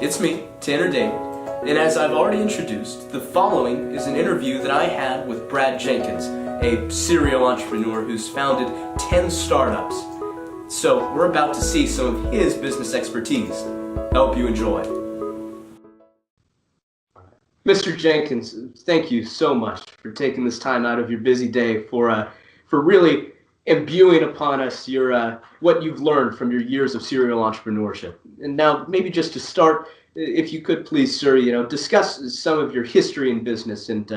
It's me, Tanner Dane, and as I've already introduced, the following is an interview that I had with Brad Jenkins, a serial entrepreneur who's founded 10 startups. So we're about to see some of his business expertise. I hope you enjoy. Mr. Jenkins, thank you so much for taking this time out of your busy day for really imbuing upon us your what you've learned from your years of serial entrepreneurship. And now, maybe just to start, if you could please, sir, discuss some of your history in business and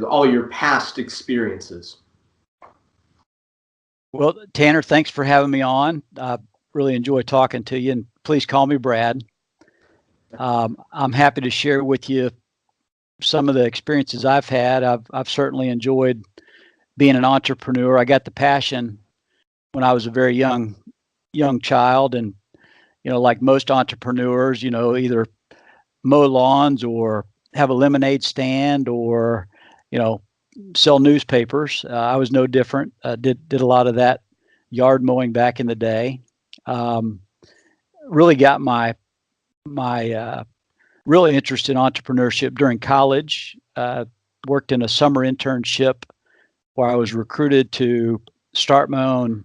all your past experiences. Well, Tanner, thanks for having me on. I really enjoy talking to you, and please call me Brad. I'm happy to share with you some of the experiences I've had. I've certainly enjoyed being an entrepreneur. I got the passion when I was a very young child, and like most entrepreneurs, either mow lawns or have a lemonade stand or sell newspapers. I was no different. Did a lot of that yard mowing back in the day. Really got my really interest in entrepreneurship during college. Worked in a summer internship where I was recruited to start my own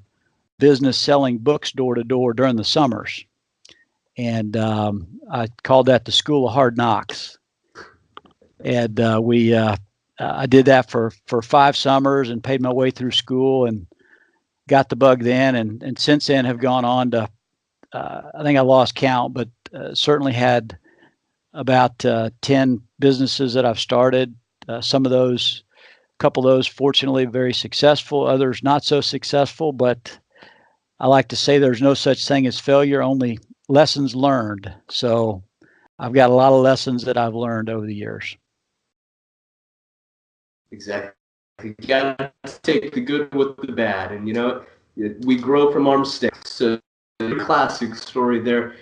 business selling books door to door during the summers. And I called that the School of Hard Knocks. And I did that for 5 summers and paid my way through school and got the bug then. And since then have gone on to, I think I lost count, but certainly had about 10 businesses that I've started. Some of those, a couple of those, fortunately, very successful. Others not so successful, but I like to say there's no such thing as failure, only lessons learned. So I've got a lot of lessons that I've learned over the years. Exactly. You got to take the good with the bad, and we grow from our mistakes. So the classic story there.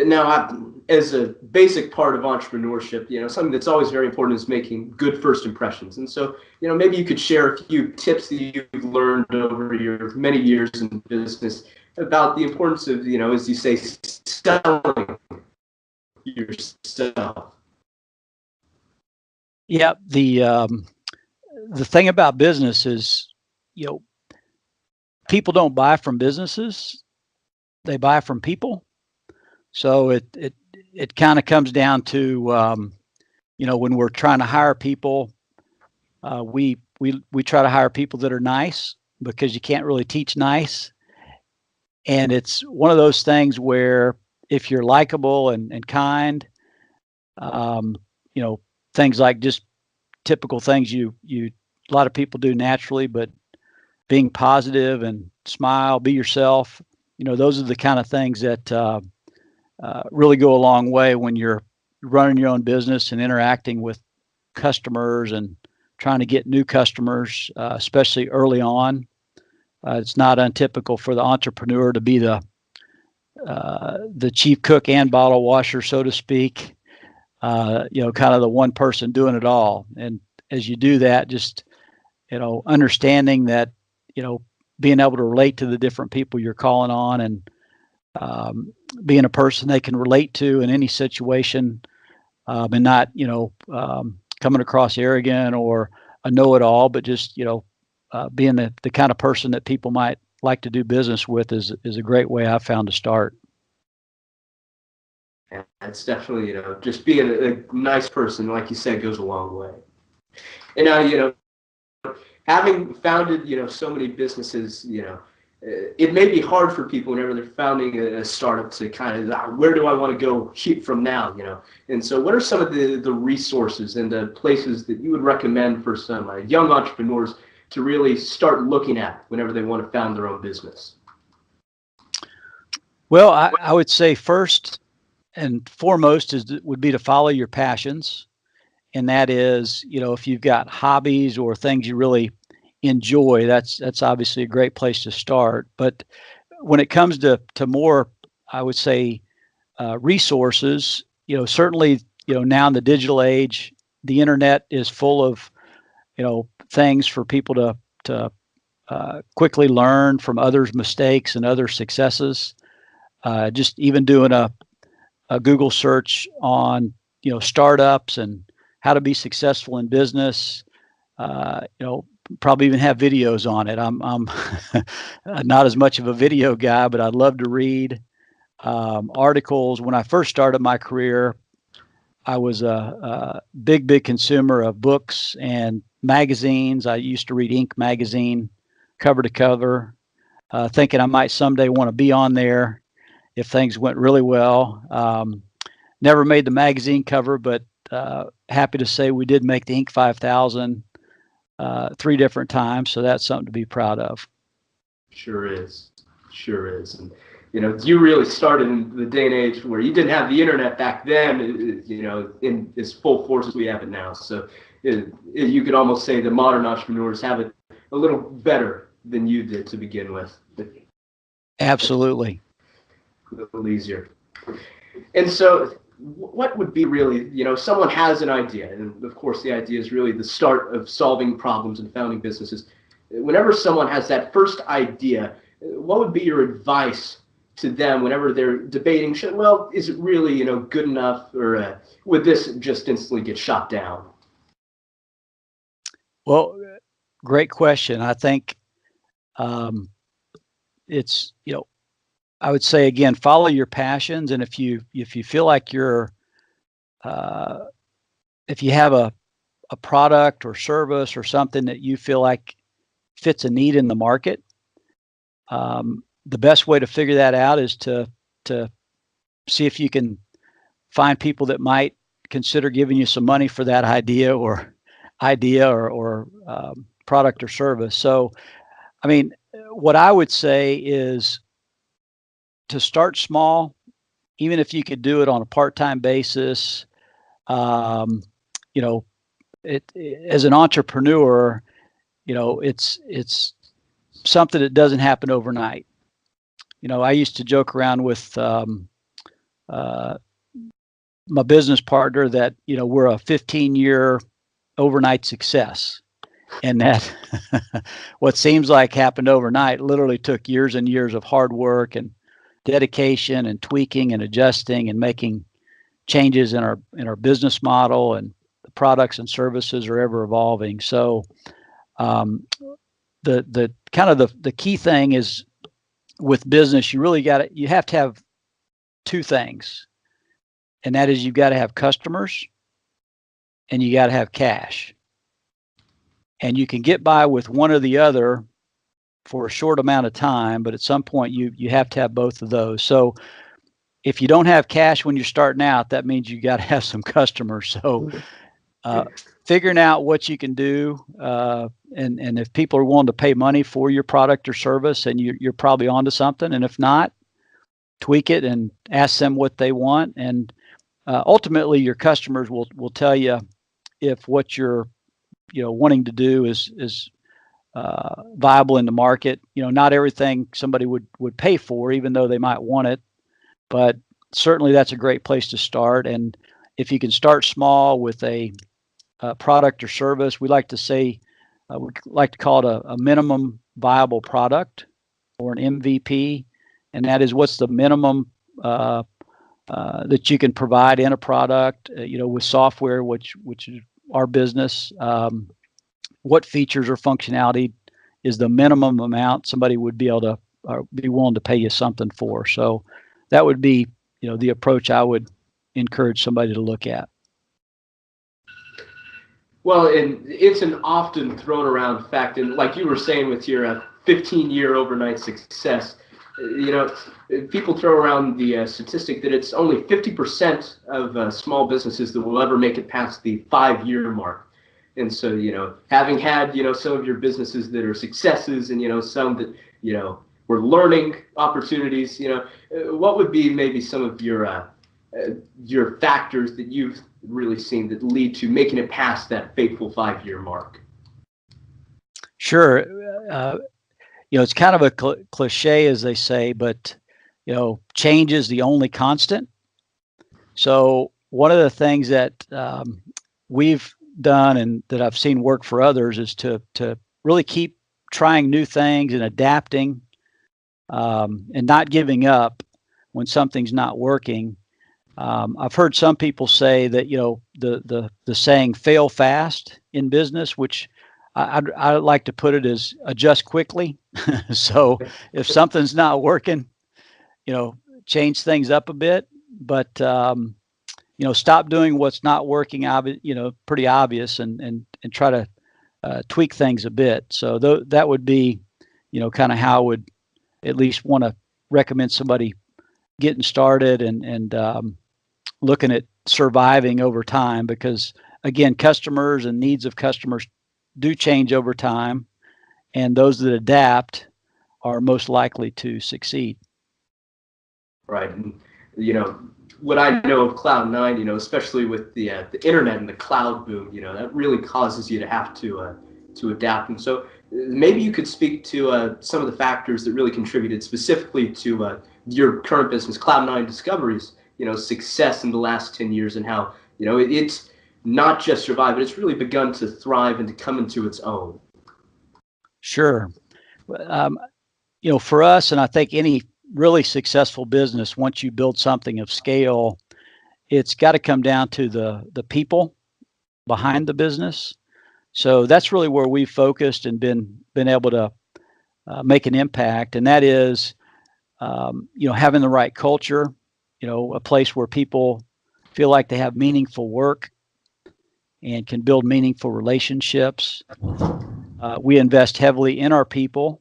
Now, as a basic part of entrepreneurship, something that's always very important is making good first impressions. And so, maybe you could share a few tips that you've learned over your many years in business about the importance of, as you say, selling yourself. Yeah, the thing about business is, people don't buy from businesses; they buy from people. So it kind of comes down to when we're trying to hire people, we try to hire people that are nice, because you can't really teach nice. And it's one of those things where if you're likable and kind, things like just typical things you a lot of people do naturally, but being positive and smile, be yourself, those are the kind of things that really go a long way when you're running your own business and interacting with customers and trying to get new customers, especially early on. It's not untypical for the entrepreneur to be the chief cook and bottle washer, so to speak. Kind of the one person doing it all. And as you do that, just understanding that being able to relate to the different people you're calling on, and being a person they can relate to in any situation, and not coming across arrogant or a know-it-all, but just being the kind of person that people might like to do business with is a great way I've found to start. And it's definitely just being a nice person, like you said, goes a long way. And now having founded so many businesses, it may be hard for people whenever they're founding a startup to kind of, where do I want to go from now, And so what are some of the resources and the places that you would recommend for some young entrepreneurs to really start looking at whenever they want to found their own business? Well, I would say first and foremost would be to follow your passions. And that is, if you've got hobbies or things you really enjoy, that's obviously a great place to start. But when it comes to more, I would say, resources, certainly, now in the digital age, the internet is full of, things for people to quickly learn from others' mistakes and other successes. Just even doing a Google search on, startups and how to be successful in business. Probably even have videos on it. I'm not as much of a video guy, but I'd love to read articles. When I first started my career, I was a big consumer of books and magazines. I used to read Inc. magazine cover to cover, thinking I might someday want to be on there if things went really well. Never made the magazine cover, but happy to say we did make the Inc. 5000 3 different times. So that's something to be proud of. Sure is. And, you really started in the day and age where you didn't have the internet back then, in as full force as we have it now. So you could almost say the modern entrepreneurs have it a little better than you did to begin with. Absolutely. A little easier. And so what would be really, someone has an idea, and of course the idea is really the start of solving problems and founding businesses. Whenever someone has that first idea, what would be your advice to them whenever they're debating, is it really, good enough, or would this just instantly get shot down? Well, great question. I think it's, I would say again, follow your passions, and if you feel like you're, if you have a product or service or something that you feel like fits a need in the market, the best way to figure that out is to see if you can find people that might consider giving you some money for that idea or product or service. So, I mean, what I would say is to start small, even if you could do it on a part-time basis. As an entrepreneur, it's something that doesn't happen overnight. I used to joke around with my business partner that, we're a 15-year overnight success, and that what seems like happened overnight literally took years and years of hard work and dedication and tweaking and adjusting and making changes in our business model, and the products and services are ever evolving. So the kind of the key thing is, with business, you have to have 2 things, and that is you've got to have customers and you got to have cash. And you can get by with one or the other for a short amount of time, but at some point you have to have both of those. So if you don't have cash when you're starting out, that means you got to have some customers. So figuring out what you can do, and if people are willing to pay money for your product or service, and you're probably onto something. And if not, tweak it and ask them what they want. And ultimately, your customers will tell you if what you're wanting to do is viable in the market. Not everything somebody would pay for, even though they might want it, but certainly that's a great place to start. And if you can start small with a product or service, we like to say, we like to call it a minimum viable product, or an MVP, and that is what's the minimum that you can provide in a product, with software, which is our business. What features or functionality is the minimum amount somebody would be able to be willing to pay you something for? So that would be, the approach I would encourage somebody to look at. Well, and it's an often thrown around fact, and like you were saying with your 15-year overnight success, people throw around the statistic that it's only 50% of small businesses that will ever make it past the 5-year mark. And so, having had, some of your businesses that are successes, and, some that, were learning opportunities, what would be maybe some of your factors that you've really seen that lead to making it past that fateful 5-year mark? Sure. It's kind of a cliche, as they say, but, change is the only constant. So one of the things that we've done and that I've seen work for others is to really keep trying new things and adapting, and not giving up when something's not working. I've heard some people say that, the saying "fail fast" in business, which I like to put it as adjust quickly. So if something's not working, change things up a bit, but stop doing what's not working, pretty obvious, and try to tweak things a bit. So that would be, kind of how I would at least want to recommend somebody getting started and looking at surviving over time, because again, customers and needs of customers do change over time, and those that adapt are most likely to succeed. Right. And, what I know of CloudNine, especially with the internet and the cloud boom, that really causes you to have to adapt. And so maybe you could speak to some of the factors that really contributed specifically to your current business, CloudNine Discovery's, success in the last 10 years, and how, it's not just survived, but it's really begun to thrive and to come into its own. Sure. For us, and I think any really successful business, once you build something of scale, it's got to come down to the people behind the business. So that's really where we've focused and been able to make an impact, and that is, having the right culture, a place where people feel like they have meaningful work and can build meaningful relationships. We invest heavily in our people.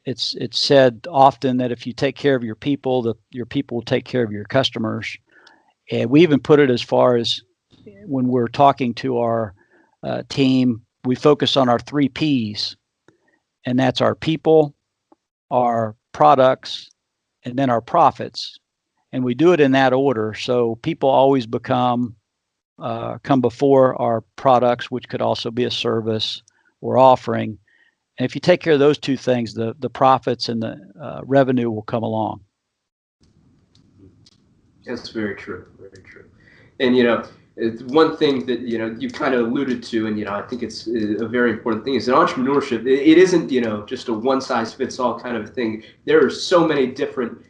It's said often that if you take care of your people, your people will take care of your customers. And we even put it as far as when we're talking to our team, we focus on our 3 Ps, and that's our people, our products, and then our profits. And we do it in that order. So people always come before our products, which could also be a service or offering. And if you take care of those 2 things, the profits and the revenue will come along. That's very true. Very true. And, it's one thing that, you kind of alluded to, and, I think it's a very important thing, is in entrepreneurship, it isn't, just a one-size-fits-all kind of thing. There are so many different,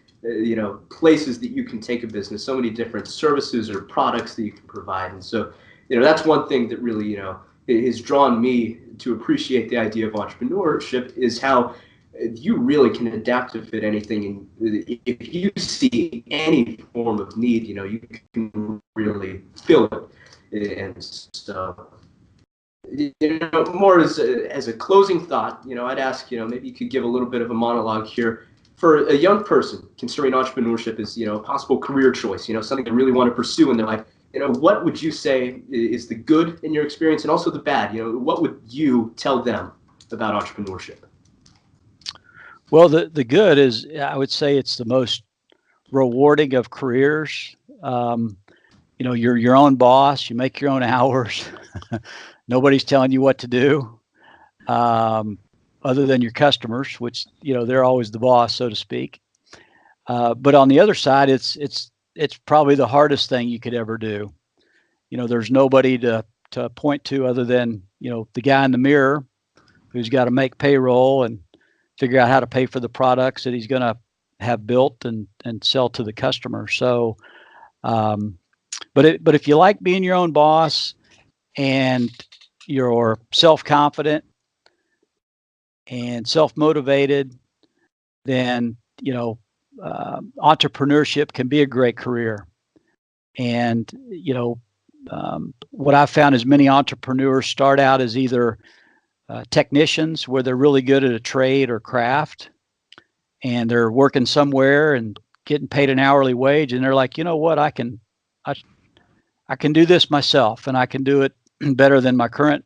places that you can take a business, so many different services or products that you can provide. And so, that's one thing that really, has drawn me to appreciate the idea of entrepreneurship, is how you really can adapt to fit anything. And if you see any form of need, you can really fill it. And so, more as a closing thought, I'd ask, maybe you could give a little bit of a monologue here for a young person considering entrepreneurship as, a possible career choice, something they really want to pursue in their life. What would you say is the good in your experience, and also the bad? What would you tell them about entrepreneurship? Well, the good is, I would say, it's the most rewarding of careers. You're your own boss. You make your own hours. Nobody's telling you what to do, other than your customers, which, they're always the boss, so to speak. But on the other side, it's probably the hardest thing you could ever do. There's nobody to point to other than, the guy in the mirror who's got to make payroll and figure out how to pay for the products that he's going to have built and sell to the customer. So, but if you like being your own boss and you're self-confident and self-motivated, then, entrepreneurship can be a great career. And, what I've found is many entrepreneurs start out as either technicians, where they're really good at a trade or craft, and they're working somewhere and getting paid an hourly wage, and they're like, what, I can do this myself, and I can do it better than my current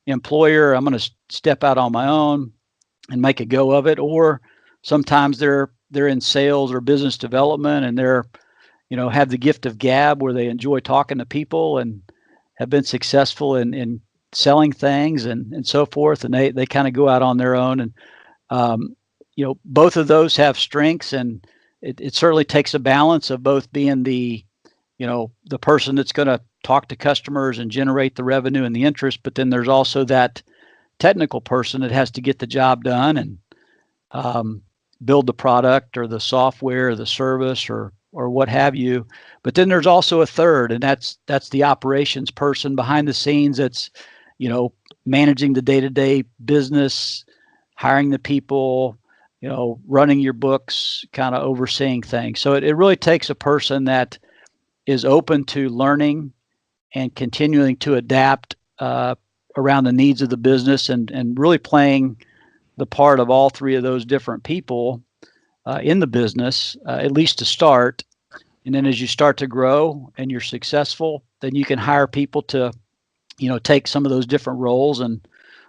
employer. I'm going to step out on my own and make a go of it. Or sometimes they're in sales or business development, and they're, have the gift of gab, where they enjoy talking to people and have been successful in selling things and so forth. And they kind of go out on their own. And, both of those have strengths, and it certainly takes a balance of both being the person that's going to talk to customers and generate the revenue and the interest. But then there's also that technical person that has to get the job done and build the product or the software or the service or or what have you. But then there's also a third, and that's the operations person behind the scenes. That's, managing the day-to-day business, hiring the people, running your books, kind of overseeing things. So it really takes a person that is open to learning and continuing to adapt around the needs of the business, and really playing the part of all three of those different people in the business, at least to start. And then as you start to grow and you're successful, then you can hire people to, take some of those different roles, and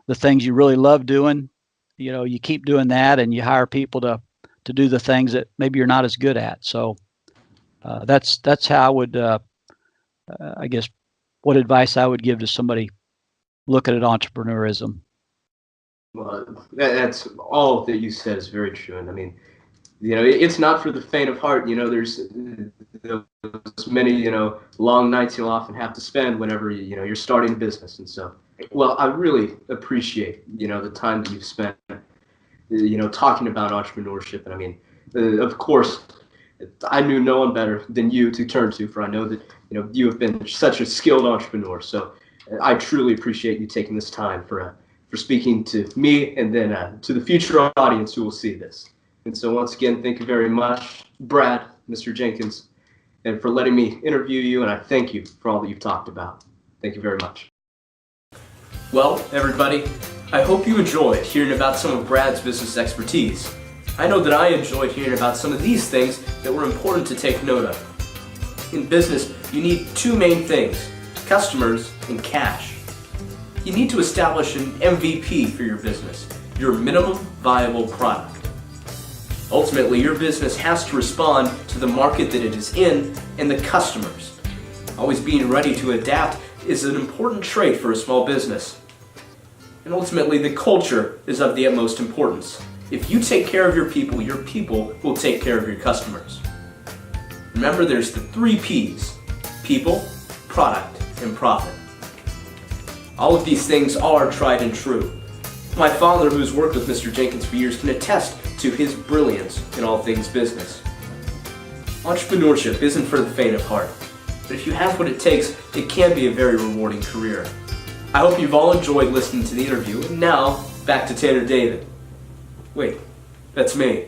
the things you really love doing, you keep doing that, and you hire people to do the things that maybe you're not as good at. So that's how I would, I guess, what advice I would give to somebody looking at entrepreneurism. Well, that's all that you said is very true. And I mean, it's not for the faint of heart. There's those many, long nights you'll often have to spend whenever, you're starting a business. And so, well, I really appreciate, the time that you've spent, talking about entrepreneurship. And I mean, of course, I knew no one better than you to turn to, for I know that, you have been such a skilled entrepreneur. So I truly appreciate you taking this time for speaking to me, and then to the future audience who will see this. And so once again, thank you very much, Brad, Mr. Jenkins, and for letting me interview you, and I thank you for all that you've talked about. Thank you very much. Well, everybody, I hope you enjoyed hearing about some of Brad's business expertise. I know that I enjoyed hearing about some of these things that were important to take note of. In business, you need two main things: customers and cash. You need to establish an MVP for your business, your minimum viable product. Ultimately, your business has to respond to the market that it is in and the customers. Always being ready to adapt is an important trait for a small business. And ultimately, the culture is of the utmost importance. If you take care of your people will take care of your customers. Remember, there's the 3 P's: people, product, and profit. All of these things are tried and true. My father, who's worked with Mr. Jenkins for years, can attest to his brilliance in all things business. Entrepreneurship isn't for the faint of heart, but if you have what it takes, it can be a very rewarding career. I hope you've all enjoyed listening to the interview, and now, back to Tanner David. Wait, that's me.